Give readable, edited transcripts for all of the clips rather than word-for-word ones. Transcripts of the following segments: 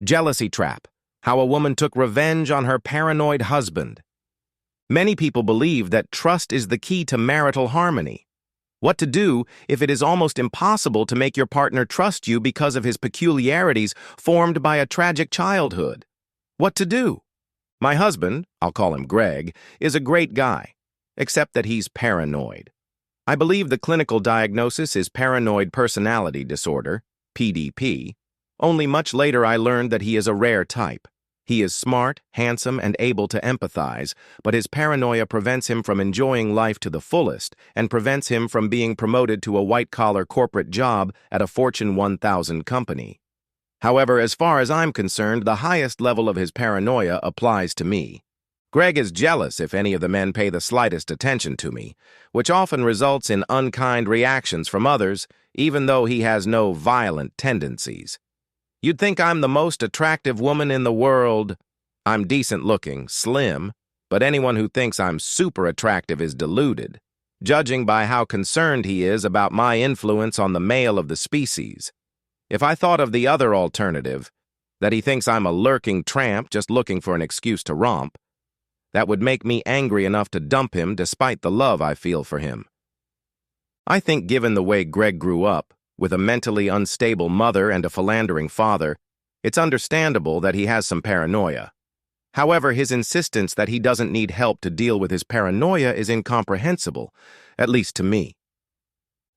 Jealousy trap. How a woman took revenge on her paranoid husband. Many people believe that trust is the key to marital harmony. What to do if it is almost impossible to make your partner trust you because of his peculiarities formed by a tragic childhood? What to do? My husband, I'll call him Greg, is a great guy, except that he's paranoid. I believe the clinical diagnosis is paranoid personality disorder, PDP. Only much later I learned that he is a rare type. He is smart, handsome, and able to empathize, but his paranoia prevents him from enjoying life to the fullest and prevents him from being promoted to a white-collar corporate job at a Fortune 1000 company. However, as far as I'm concerned, the highest level of his paranoia applies to me. Greg is jealous if any of the men pay the slightest attention to me, which often results in unkind reactions from others, even though he has no violent tendencies. You'd think I'm the most attractive woman in the world. I'm decent-looking, slim, but anyone who thinks I'm super attractive is deluded, judging by how concerned he is about my influence on the male of the species. If I thought of the other alternative, that he thinks I'm a lurking tramp just looking for an excuse to romp, that would make me angry enough to dump him despite the love I feel for him. I think given the way Greg grew up, with a mentally unstable mother and a philandering father, it's understandable that he has some paranoia. However, his insistence that he doesn't need help to deal with his paranoia is incomprehensible, at least to me.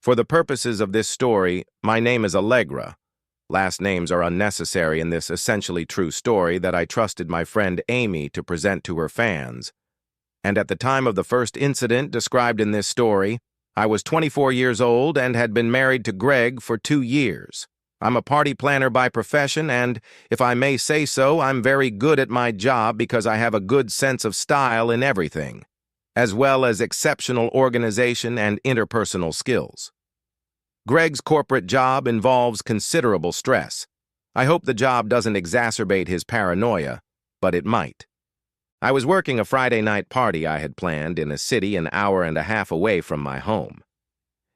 For the purposes of this story, my name is Allegra. Last names are unnecessary in this essentially true story that I trusted my friend Amy to present to her fans. And at the time of the first incident described in this story, I was 24 years old and had been married to Greg for 2 years. I'm a party planner by profession and, if I may say so, I'm very good at my job because I have a good sense of style in everything, as well as exceptional organization and interpersonal skills. Greg's corporate job involves considerable stress. I hope the job doesn't exacerbate his paranoia, but it might. I was working a Friday night party I had planned in a city an hour and a half away from my home.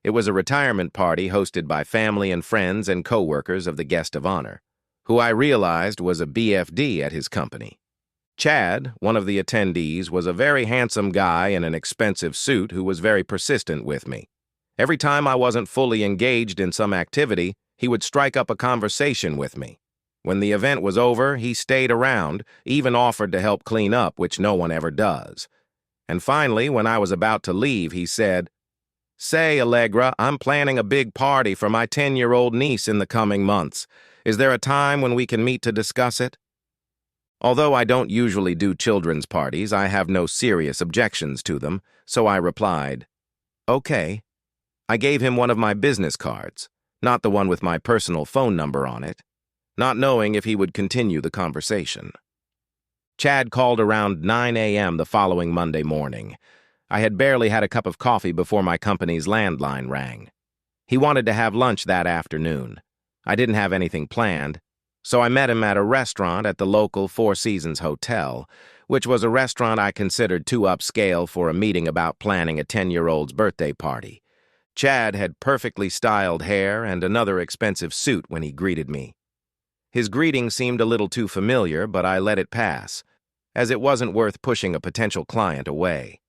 It was a retirement party hosted by family and friends and co-workers of the guest of honor, who I realized was a BFD at his company. Chad, one of the attendees, was a very handsome guy in an expensive suit who was very persistent with me. Every time I wasn't fully engaged in some activity, he would strike up a conversation with me. When the event was over, he stayed around, even offered to help clean up, which no one ever does. And finally, when I was about to leave, he said, "Say, Allegra, I'm planning a big party for my 10-year-old niece in the coming months. Is there a time when we can meet to discuss it?" Although I don't usually do children's parties, I have no serious objections to them, so I replied, "Okay." I gave him one of my business cards, not the one with my personal phone number on it, not knowing if he would continue the conversation. Chad called around 9 a.m. the following Monday morning. I had barely had a cup of coffee before my company's landline rang. He wanted to have lunch that afternoon. I didn't have anything planned, so I met him at a restaurant at the local Four Seasons Hotel, which was a restaurant I considered too upscale for a meeting about planning a 10-year-old's birthday party. Chad had perfectly styled hair and another expensive suit when he greeted me. His greeting seemed a little too familiar, but I let it pass, as it wasn't worth pushing a potential client away.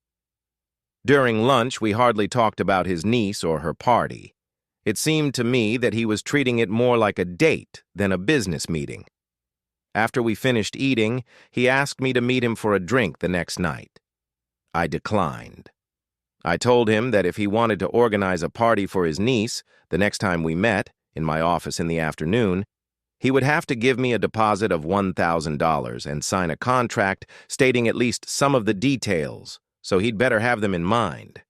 During lunch, we hardly talked about his niece or her party. It seemed to me that he was treating it more like a date than a business meeting. After we finished eating, he asked me to meet him for a drink the next night. I declined. I told him that if he wanted to organize a party for his niece, the next time we met, in my office in the afternoon, he would have to give me a deposit of $1,000 and sign a contract stating at least some of the details, so he'd better have them in mind.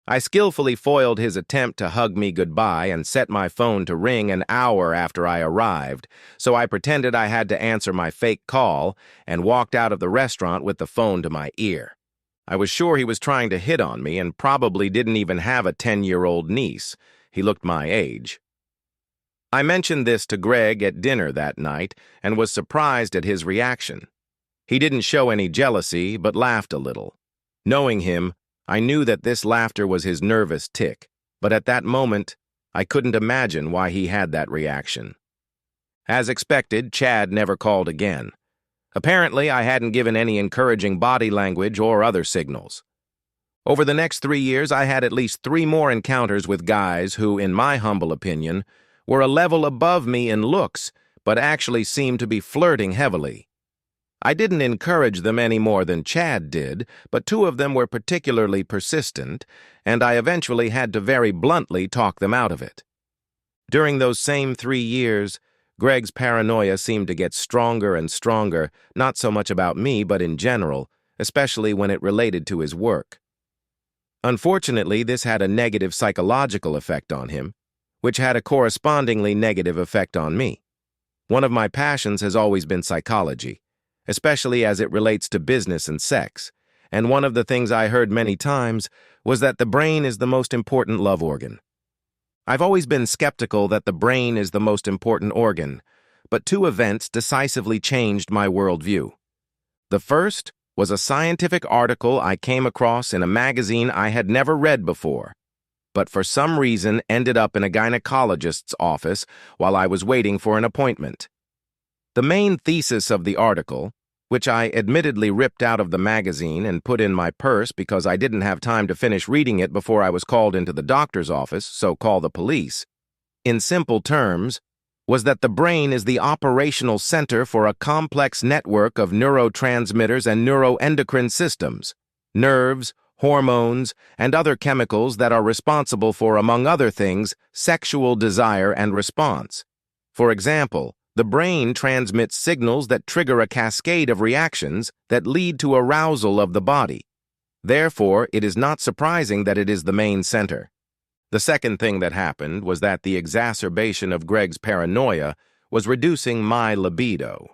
I skillfully foiled his attempt to hug me goodbye and set my phone to ring an hour after I arrived, so I pretended I had to answer my fake call and walked out of the restaurant with the phone to my ear. I was sure he was trying to hit on me and probably didn't even have a 10-year-old niece. He looked my age. I mentioned this to Greg at dinner that night and was surprised at his reaction. He didn't show any jealousy, but laughed a little. Knowing him, I knew that this laughter was his nervous tic, but at that moment, I couldn't imagine why he had that reaction. As expected, Chad never called again. Apparently, I hadn't given any encouraging body language or other signals. Over the next 3 years, I had at least 3 more encounters with guys who, in my humble opinion, were a level above me in looks, but actually seemed to be flirting heavily. I didn't encourage them any more than Chad did, but 2 of them were particularly persistent, and I eventually had to very bluntly talk them out of it. During those same 3 years, Greg's paranoia seemed to get stronger and stronger, not so much about me, but in general, especially when it related to his work. Unfortunately, this had a negative psychological effect on him, which had a correspondingly negative effect on me. One of my passions has always been psychology, especially as it relates to business and sex, and one of the things I heard many times was that the brain is the most important love organ. I've always been skeptical that the brain is the most important organ, but 2 events decisively changed my worldview. The first was a scientific article I came across in a magazine I had never read before, but for some reason ended up in a gynecologist's office while I was waiting for an appointment. The main thesis of the article, which I admittedly ripped out of the magazine and put in my purse because I didn't have time to finish reading it before I was called into the doctor's office, so call the police, in simple terms, was that the brain is the operational center for a complex network of neurotransmitters and neuroendocrine systems, nerves, hormones, and other chemicals that are responsible for, among other things, sexual desire and response. For example, the brain transmits signals that trigger a cascade of reactions that lead to arousal of the body. Therefore, it is not surprising that it is the main center. The second thing that happened was that the exacerbation of Greg's paranoia was reducing my libido.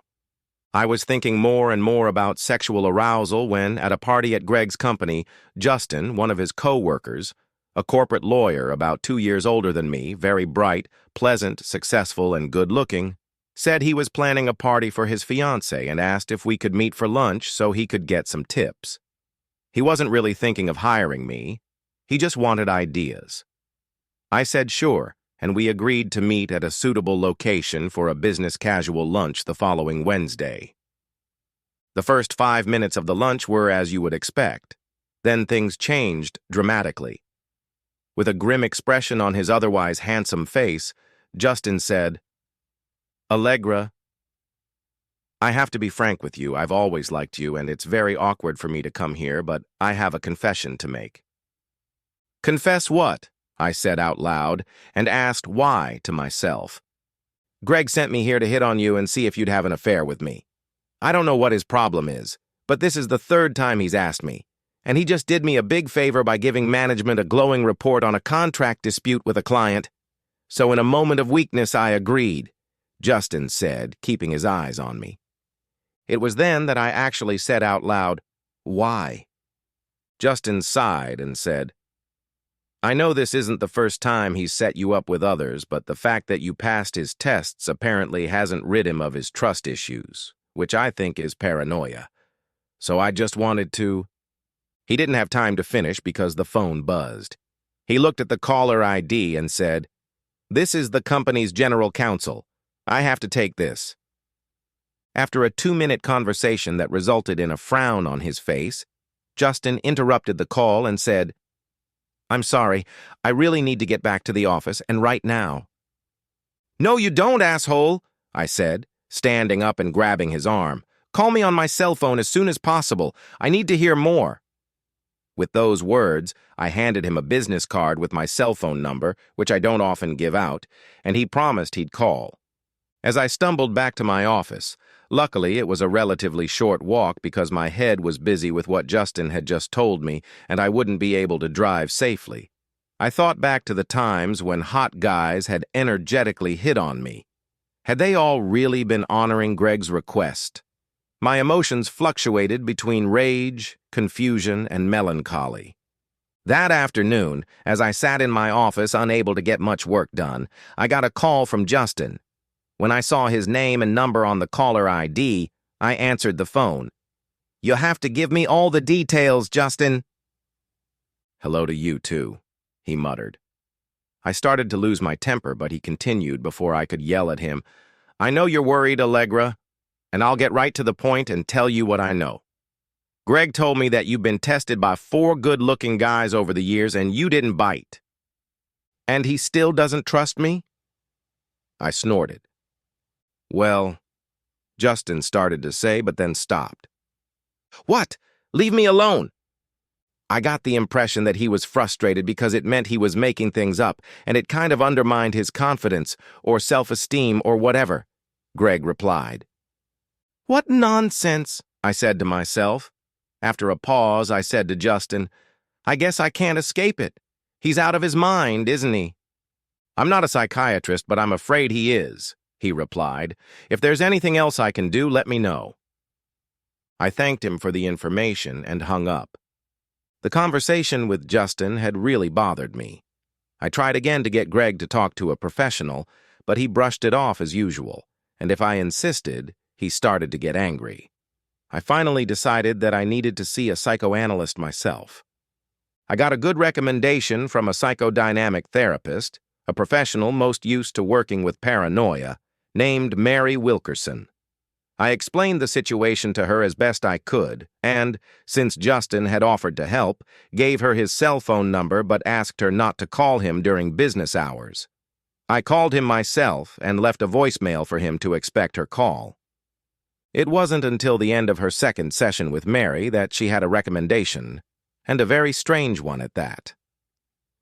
I was thinking more and more about sexual arousal when, at a party at Greg's company, Justin, one of his co-workers, a corporate lawyer about 2 years older than me, very bright, pleasant, successful, and good-looking, said he was planning a party for his fiancée and asked if we could meet for lunch so he could get some tips. He wasn't really thinking of hiring me. He just wanted ideas. I said sure, and we agreed to meet at a suitable location for a business casual lunch the following Wednesday. The first 5 minutes of the lunch were as you would expect. Then things changed dramatically. With a grim expression on his otherwise handsome face, Justin said, "Allegra, I have to be frank with you. I've always liked you, and it's very awkward for me to come here, but I have a confession to make." "Confess what?" I said out loud, and asked why to myself. "Greg sent me here to hit on you and see if you'd have an affair with me. I don't know what his problem is, but this is the 3rd time he's asked me, and he just did me a big favor by giving management a glowing report on a contract dispute with a client. So in a moment of weakness, I agreed," Justin said, keeping his eyes on me. It was then that I actually said out loud, "Why?" Justin sighed and said, "I know this isn't the first time he's set you up with others, but the fact that you passed his tests apparently hasn't rid him of his trust issues, which I think is paranoia. So I just wanted to—" He didn't have time to finish because the phone buzzed. He looked at the caller ID and said, "This is the company's general counsel. I have to take this." After a 2-minute conversation that resulted in a frown on his face, Justin interrupted the call and said, "I'm sorry, I really need to get back to the office, and right now." "No, you don't, asshole," I said, standing up and grabbing his arm. "Call me on my cell phone as soon as possible. I need to hear more." With those words, I handed him a business card with my cell phone number, which I don't often give out, and he promised he'd call. As I stumbled back to my office, luckily it was a relatively short walk because my head was busy with what Justin had just told me and I wouldn't be able to drive safely. I thought back to the times when hot guys had energetically hit on me. Had they all really been honoring Greg's request? My emotions fluctuated between rage, confusion, and melancholy. That afternoon, as I sat in my office unable to get much work done, I got a call from Justin. When I saw his name and number on the caller ID, I answered the phone. "You have to give me all the details, Justin." "Hello to you, too," he muttered. I started to lose my temper, but he continued before I could yell at him, I know you're worried, Allegra, and I'll get right to the point and tell you what I know. Greg told me that you've been tested by 4 good-looking guys over the years and you didn't bite. And he still doesn't trust me? I snorted. Well, Justin started to say, but then stopped. What? Leave me alone! I got the impression that he was frustrated because it meant he was making things up, and it kind of undermined his confidence or self-esteem or whatever, Greg replied. What nonsense, I said to myself. After a pause, I said to Justin, I guess I can't escape it. He's out of his mind, isn't he? I'm not a psychiatrist, but I'm afraid he is, he replied. If there's anything else I can do, let me know. I thanked him for the information and hung up. The conversation with Justin had really bothered me. I tried again to get Greg to talk to a professional, but he brushed it off as usual, and if I insisted, he started to get angry. I finally decided that I needed to see a psychoanalyst myself. I got a good recommendation from a psychodynamic therapist, a professional most used to working with paranoia, named Mary Wilkerson. I explained the situation to her as best I could, and, since Justin had offered to help, gave her his cell phone number but asked her not to call him during business hours. I called him myself and left a voicemail for him to expect her call. It wasn't until the end of her second session with Mary that she had a recommendation, and a very strange one at that.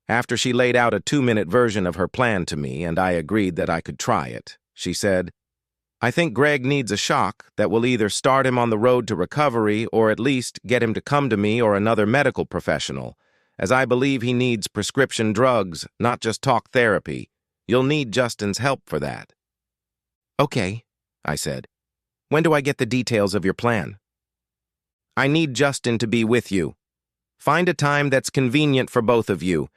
After she laid out a 2-minute version of her plan to me and I agreed that I could try it, she said, I think Greg needs a shock that will either start him on the road to recovery or at least get him to come to me or another medical professional, as I believe he needs prescription drugs, not just talk therapy. You'll need Justin's help for that. Okay, I said. When do I get the details of your plan? I need Justin to be with you. Find a time that's convenient for both of you,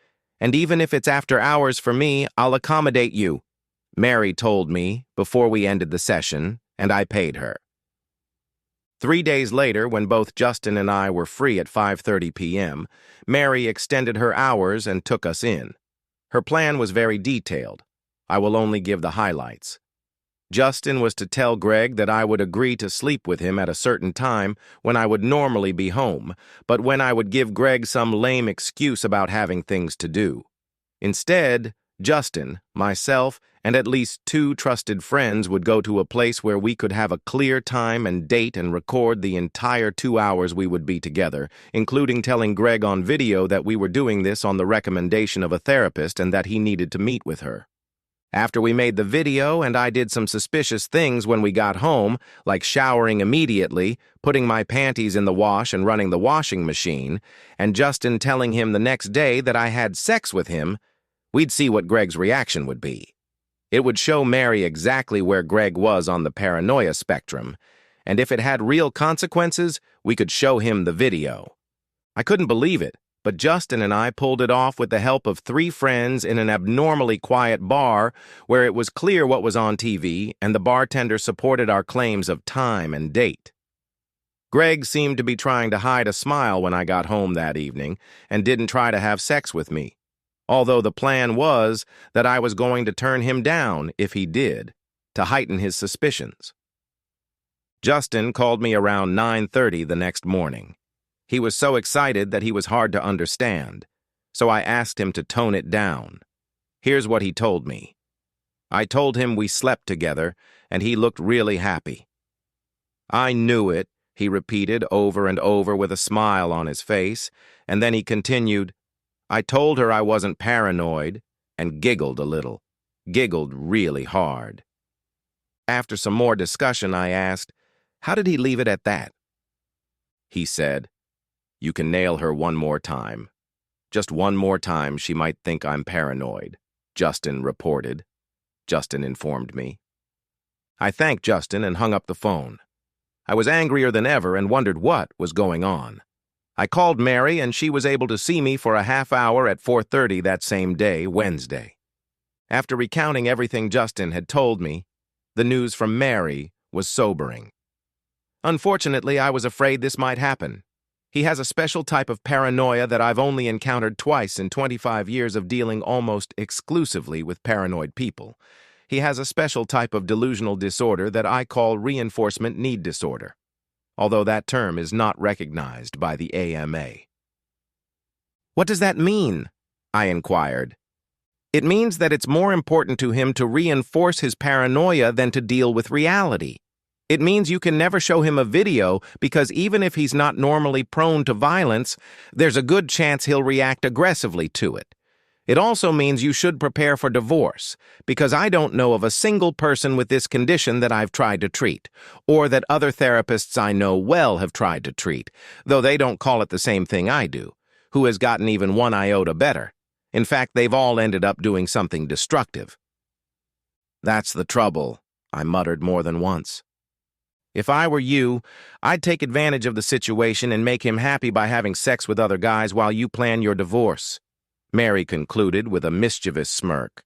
and even if it's after hours for me, I'll accommodate you, Mary told me before we ended the session, and I paid her. 3 days later, when both Justin and I were free at 5:30 p.m., Mary extended her hours and took us in. Her plan was very detailed. I will only give the highlights. Justin was to tell Greg that I would agree to sleep with him at a certain time when I would normally be home, but when I would give Greg some lame excuse about having things to do. Instead, Justin, myself, and at least 2 trusted friends would go to a place where we could have a clear time and date and record the entire 2 hours we would be together, including telling Greg on video that we were doing this on the recommendation of a therapist and that he needed to meet with her. After we made the video and I did some suspicious things when we got home, like showering immediately, putting my panties in the wash and running the washing machine, and Justin telling him the next day that I had sex with him, we'd see what Greg's reaction would be. It would show Mary exactly where Greg was on the paranoia spectrum, and if it had real consequences, we could show him the video. I couldn't believe it, but Justin and I pulled it off with the help of 3 friends in an abnormally quiet bar where it was clear what was on TV, and the bartender supported our claims of time and date. Greg seemed to be trying to hide a smile when I got home that evening and didn't try to have sex with me, although the plan was that I was going to turn him down if he did, to heighten his suspicions. Justin called me around 9:30 the next morning. He was so excited that he was hard to understand, so I asked him to tone it down. Here's what he told me. I told him we slept together, and he looked really happy. I knew it, he repeated over and over with a smile on his face, and then he continued, I told her I wasn't paranoid, and giggled a little, giggled really hard. After some more discussion, I asked, how did he leave it at that? He said, you can nail her one more time. Just one more time she might think I'm paranoid, Justin reported. Justin informed me. I thanked Justin and hung up the phone. I was angrier than ever and wondered what was going on. I called Mary and she was able to see me for a half hour at 4:30 that same day, Wednesday. After recounting everything Justin had told me, the news from Mary was sobering. Unfortunately, I was afraid this might happen. He has a special type of paranoia that I've only encountered twice in 25 years of dealing almost exclusively with paranoid people. He has a special type of delusional disorder that I call reinforcement need disorder, although that term is not recognized by the AMA. What does that mean? I inquired. It means that it's more important to him to reinforce his paranoia than to deal with reality. It means you can never show him a video because even if he's not normally prone to violence, there's a good chance he'll react aggressively to it. It also means you should prepare for divorce, because I don't know of a single person with this condition that I've tried to treat, or that other therapists I know well have tried to treat, though they don't call it the same thing I do, who has gotten even one iota better. In fact, they've all ended up doing something destructive. That's the trouble, I muttered more than once. If I were you, I'd take advantage of the situation and make him happy by having sex with other guys while you plan your divorce, Mary concluded with a mischievous smirk.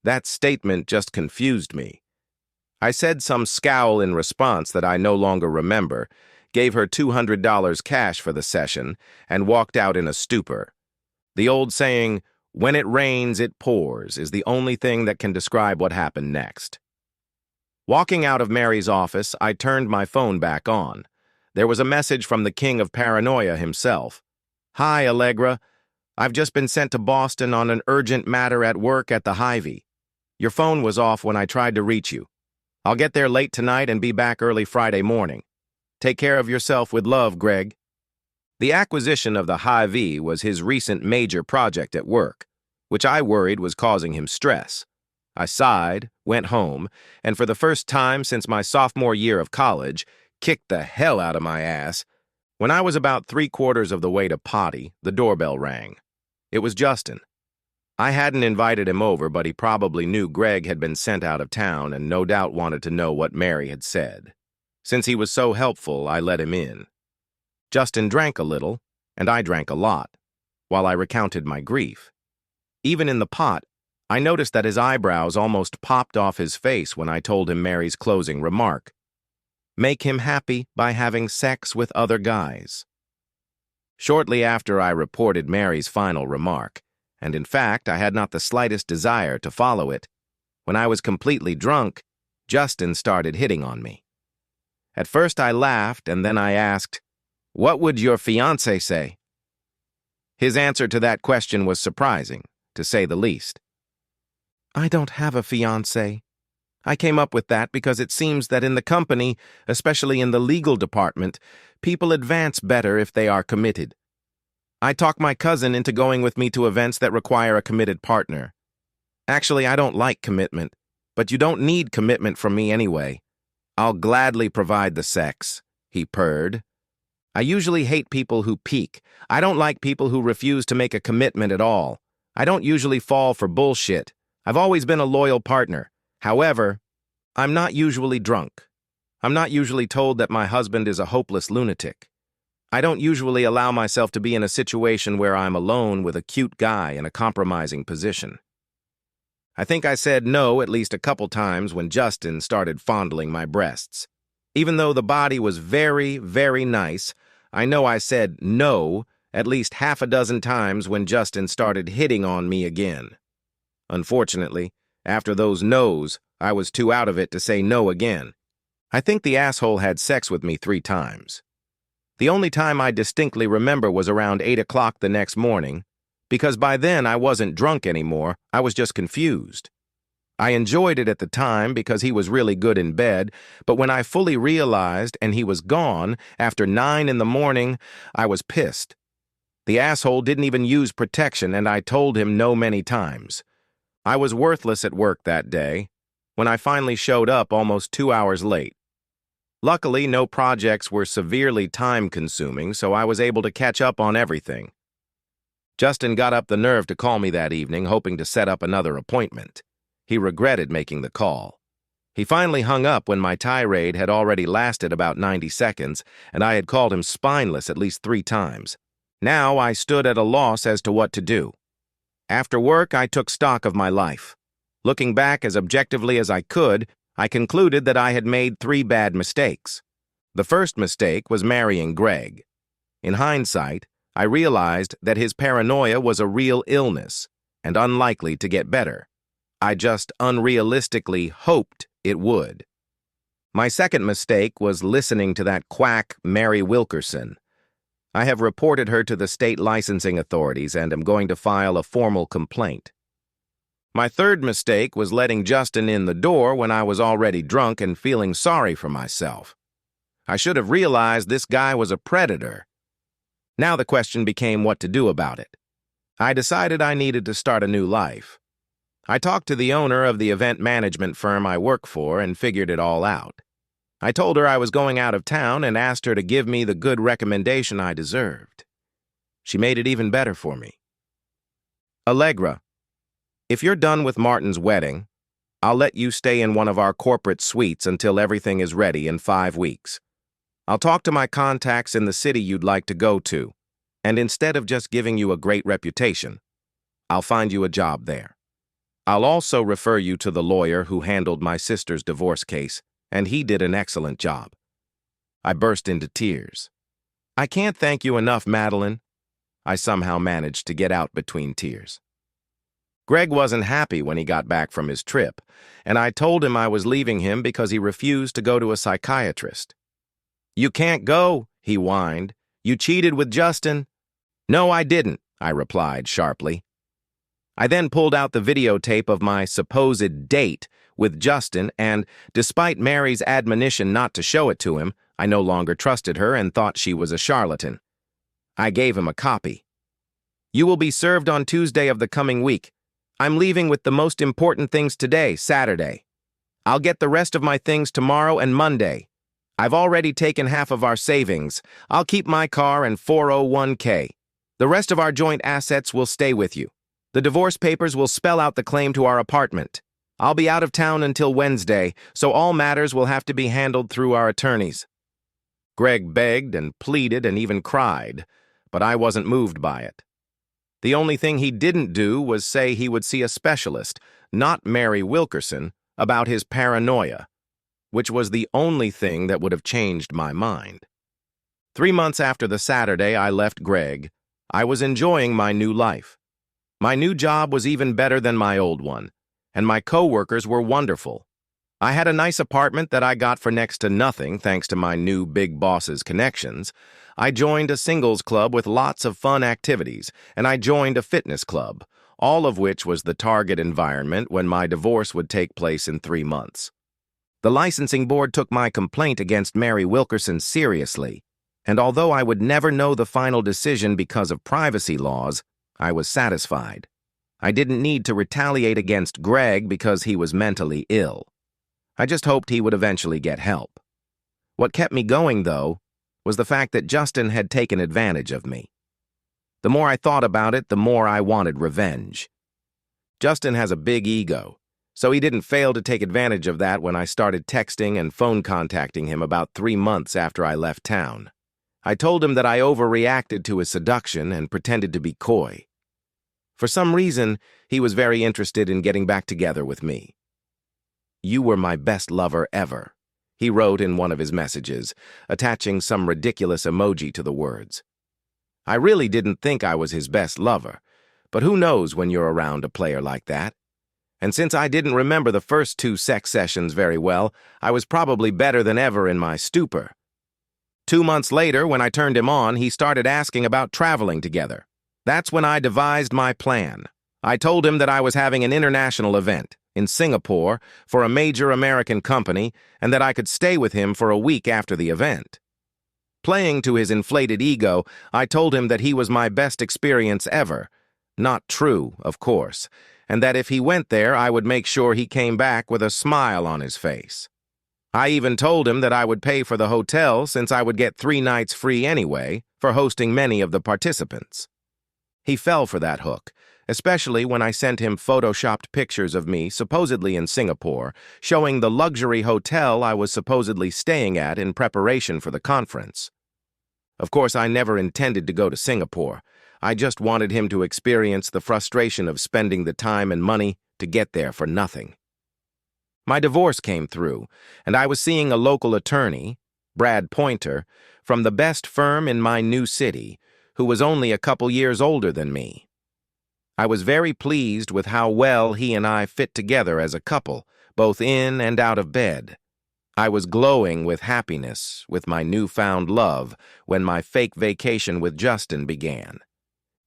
That statement just confused me. I said some scowl in response that I no longer remember, gave her $200 cash for the session, and walked out in a stupor. The old saying, "When it rains, it pours," is the only thing that can describe what happened next. Walking out of Mary's office, I turned my phone back on. There was a message from the king of paranoia himself. "Hi, Allegra. I've just been sent to Boston on an urgent matter at work at the Hy-Vee. Your phone was off when I tried to reach you. I'll get there late tonight and be back early Friday morning. Take care of yourself with love, Greg." The acquisition of the Hy-Vee was his recent major project at work, which I worried was causing him stress. I sighed, went home, and for the first time since my sophomore year of college, kicked the hell out of my ass. When I was about 3/4 of the way to potty, the doorbell rang. It was Justin. I hadn't invited him over, but he probably knew Greg had been sent out of town and no doubt wanted to know what Mary had said. Since he was so helpful, I let him in. Justin drank a little, and I drank a lot, while I recounted my grief. Even in the pot, I noticed that his eyebrows almost popped off his face when I told him Mary's closing remark. Make him happy by having sex with other guys. Shortly after I reported Mary's final remark, and in fact I had not the slightest desire to follow it, when I was completely drunk, Justin started hitting on me. At first I laughed, and then I asked, "What would your fiancé say?" His answer to that question was surprising, to say the least. "I don't have a fiancé. I came up with that because it seems that in the company, especially in the legal department, people advance better if they are committed. I talk my cousin into going with me to events that require a committed partner. Actually, I don't like commitment, but you don't need commitment from me anyway. I'll gladly provide the sex," he purred. "I usually hate people who peek. I don't like people who refuse to make a commitment at all. I don't usually fall for bullshit. I've always been a loyal partner. However, I'm not usually drunk. I'm not usually told that my husband is a hopeless lunatic. I don't usually allow myself to be in a situation where I'm alone with a cute guy in a compromising position." I think I said no at least a couple times when Justin started fondling my breasts. Even though the body was very, very nice, I know I said no at least half a dozen times when Justin started hitting on me again. Unfortunately, after those no's, I was too out of it to say no again. I think the asshole had sex with me 3 times. The only time I distinctly remember was around 8 o'clock the next morning, because by then I wasn't drunk anymore, I was just confused. I enjoyed it at the time because he was really good in bed, but when I fully realized and he was gone after 9 in the morning, I was pissed. The asshole didn't even use protection, and I told him no many times. I was worthless at work that day, when I finally showed up almost 2 hours late. Luckily, no projects were severely time-consuming, so I was able to catch up on everything. Justin got up the nerve to call me that evening, hoping to set up another appointment. He regretted making the call. He finally hung up when my tirade had already lasted about 90 seconds, and I had called him spineless at least 3 times. Now I stood at a loss as to what to do. After work, I took stock of my life. Looking back as objectively as I could, I concluded that I had made 3 bad mistakes. The first mistake was marrying Greg. In hindsight, I realized that his paranoia was a real illness and unlikely to get better. I just unrealistically hoped it would. My second mistake was listening to that quack, Mary Wilkerson. I have reported her to the state licensing authorities and am going to file a formal complaint. My third mistake was letting Justin in the door when I was already drunk and feeling sorry for myself. I should have realized this guy was a predator. Now the question became what to do about it. I decided I needed to start a new life. I talked to the owner of the event management firm I work for and figured it all out. I told her I was going out of town and asked her to give me the good recommendation I deserved. She made it even better for me. Allegra, if you're done with Martin's wedding, I'll let you stay in one of our corporate suites until everything is ready in 5 weeks. I'll talk to my contacts in the city you'd like to go to, and instead of just giving you a great reputation, I'll find you a job there. I'll also refer you to the lawyer who handled my sister's divorce case, and he did an excellent job. I burst into tears. I can't thank you enough, Madeline. I somehow managed to get out between tears. Greg wasn't happy when he got back from his trip, and I told him I was leaving him because he refused to go to a psychiatrist. You can't go, he whined. You cheated with Justin. No, I didn't, I replied sharply. I then pulled out the videotape of my supposed date with Justin, and despite Mary's admonition not to show it to him, I no longer trusted her and thought she was a charlatan. I gave him a copy. You will be served on Tuesday of the coming week. I'm leaving with the most important things today, Saturday. I'll get the rest of my things tomorrow and Monday. I've already taken half of our savings. I'll keep my car and 401k. The rest of our joint assets will stay with you. The divorce papers will spell out the claim to our apartment. I'll be out of town until Wednesday, so all matters will have to be handled through our attorneys. Greg begged and pleaded and even cried, but I wasn't moved by it. The only thing he didn't do was say he would see a specialist, not Mary Wilkerson, about his paranoia, which was the only thing that would have changed my mind. 3 months after the Saturday I left Greg, I was enjoying my new life. My new job was even better than my old one, and my co-workers were wonderful. I had a nice apartment that I got for next to nothing thanks to my new big boss's connections. I joined a singles club with lots of fun activities, and I joined a fitness club, all of which was the target environment when my divorce would take place in 3 months. The licensing board took my complaint against Mary Wilkerson seriously, and although I would never know the final decision because of privacy laws, I was satisfied. I didn't need to retaliate against Greg because he was mentally ill. I just hoped he would eventually get help. What kept me going, though, was the fact that Justin had taken advantage of me. The more I thought about it, the more I wanted revenge. Justin has a big ego, so he didn't fail to take advantage of that when I started texting and phone contacting him about 3 months after I left town. I told him that I overreacted to his seduction and pretended to be coy. For some reason, he was very interested in getting back together with me. You were my best lover ever, he wrote in one of his messages, attaching some ridiculous emoji to the words. I really didn't think I was his best lover, but who knows when you're around a player like that? And since I didn't remember the first 2 sex sessions very well, I was probably better than ever in my stupor. 2 months later, when I turned him on, he started asking about traveling together. That's when I devised my plan. I told him that I was having an international event in Singapore for a major American company and that I could stay with him for a week after the event. Playing to his inflated ego, I told him that he was my best experience ever. Not true, of course, and that if he went there, I would make sure he came back with a smile on his face. I even told him that I would pay for the hotel since I would get 3 nights free anyway for hosting many of the participants. He fell for that hook, especially when I sent him photoshopped pictures of me supposedly in Singapore, showing the luxury hotel I was supposedly staying at in preparation for the conference. Of course, I never intended to go to Singapore. I just wanted him to experience the frustration of spending the time and money to get there for nothing. My divorce came through, and I was seeing a local attorney, Brad Pointer, from the best firm in my new city, who was only a couple years older than me. I was very pleased with how well he and I fit together as a couple, both in and out of bed. I was glowing with happiness with my newfound love when my fake vacation with Justin began.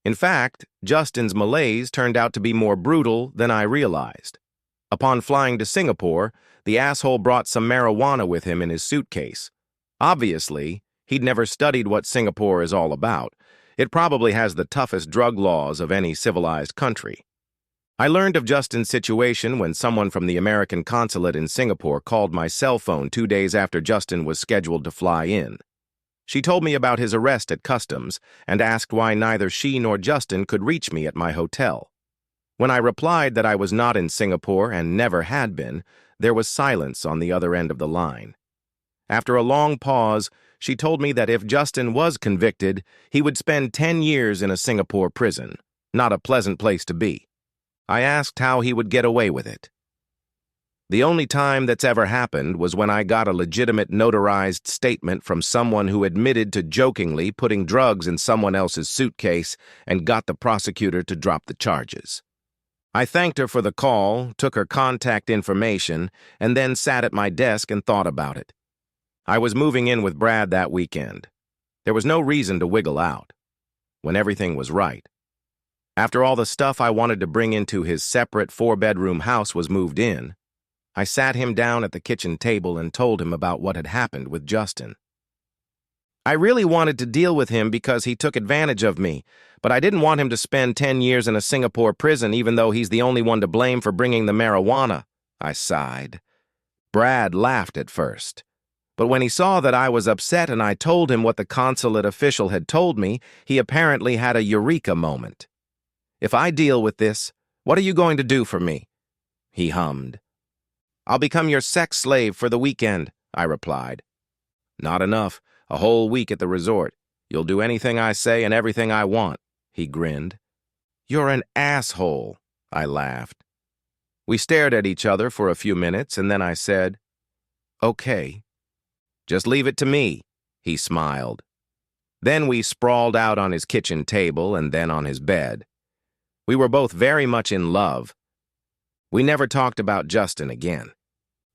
In fact, Justin's malaise turned out to be more brutal than I realized. Upon flying to Singapore, the asshole brought some marijuana with him in his suitcase. Obviously, he'd never studied what Singapore is all about. It probably has the toughest drug laws of any civilized country. I learned of Justin's situation when someone from the American consulate in Singapore called my cell phone 2 days after Justin was scheduled to fly in. She told me about his arrest at customs and asked why neither she nor Justin could reach me at my hotel. When I replied that I was not in Singapore and never had been, there was silence on the other end of the line. After a long pause, she told me that if Justin was convicted, he would spend 10 years in a Singapore prison. Not a pleasant place to be. I asked how he would get away with it. The only time that's ever happened was when I got a legitimate notarized statement from someone who admitted to jokingly putting drugs in someone else's suitcase and got the prosecutor to drop the charges. I thanked her for the call, took her contact information, and then sat at my desk and thought about it. I was moving in with Brad that weekend. There was no reason to wiggle out, when everything was right. After all the stuff I wanted to bring into his separate 4-bedroom house was moved in, I sat him down at the kitchen table and told him about what had happened with Justin. I really wanted to deal with him because he took advantage of me, but I didn't want him to spend 10 years in a Singapore prison even though he's the only one to blame for bringing the marijuana, I sighed. Brad laughed at first, but when he saw that I was upset and I told him what the consulate official had told me, he apparently had a eureka moment. If I deal with this, what are you going to do for me? He hummed. I'll become your sex slave for the weekend, I replied. Not enough. A whole week at the resort. You'll do anything I say and everything I want, he grinned. You're an asshole, I laughed. We stared at each other for a few minutes, and then I said, okay. Just leave it to me, he smiled. Then we sprawled out on his kitchen table and then on his bed. We were both very much in love. We never talked about Justin again.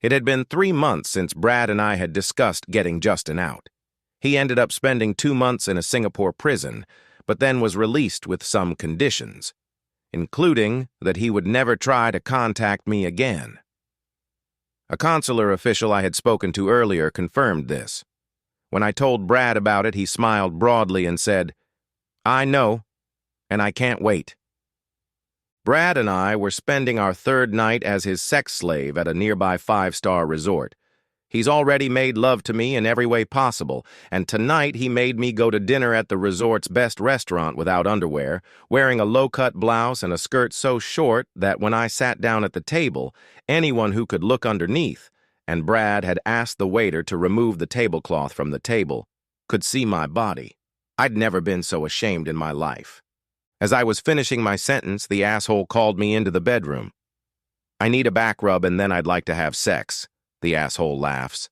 It had been 3 months since Brad and I had discussed getting Justin out. He ended up spending 2 months in a Singapore prison, but then was released with some conditions, including that he would never try to contact me again. A consular official I had spoken to earlier confirmed this. When I told Brad about it, he smiled broadly and said, I know, and I can't wait. Brad and I were spending our 3rd night as his sex slave at a nearby 5-star resort. He's already made love to me in every way possible, and tonight he made me go to dinner at the resort's best restaurant without underwear, wearing a low-cut blouse and a skirt so short that when I sat down at the table, anyone who could look underneath, and Brad had asked the waiter to remove the tablecloth from the table, could see my body. I'd never been so ashamed in my life. As I was finishing my sentence, the asshole called me into the bedroom. I need a back rub and then I'd like to have sex. The asshole laughs.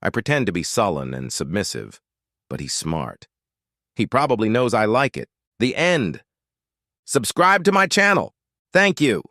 I pretend to be sullen and submissive, but he's smart. He probably knows I like it. The end. Subscribe to my channel. Thank you.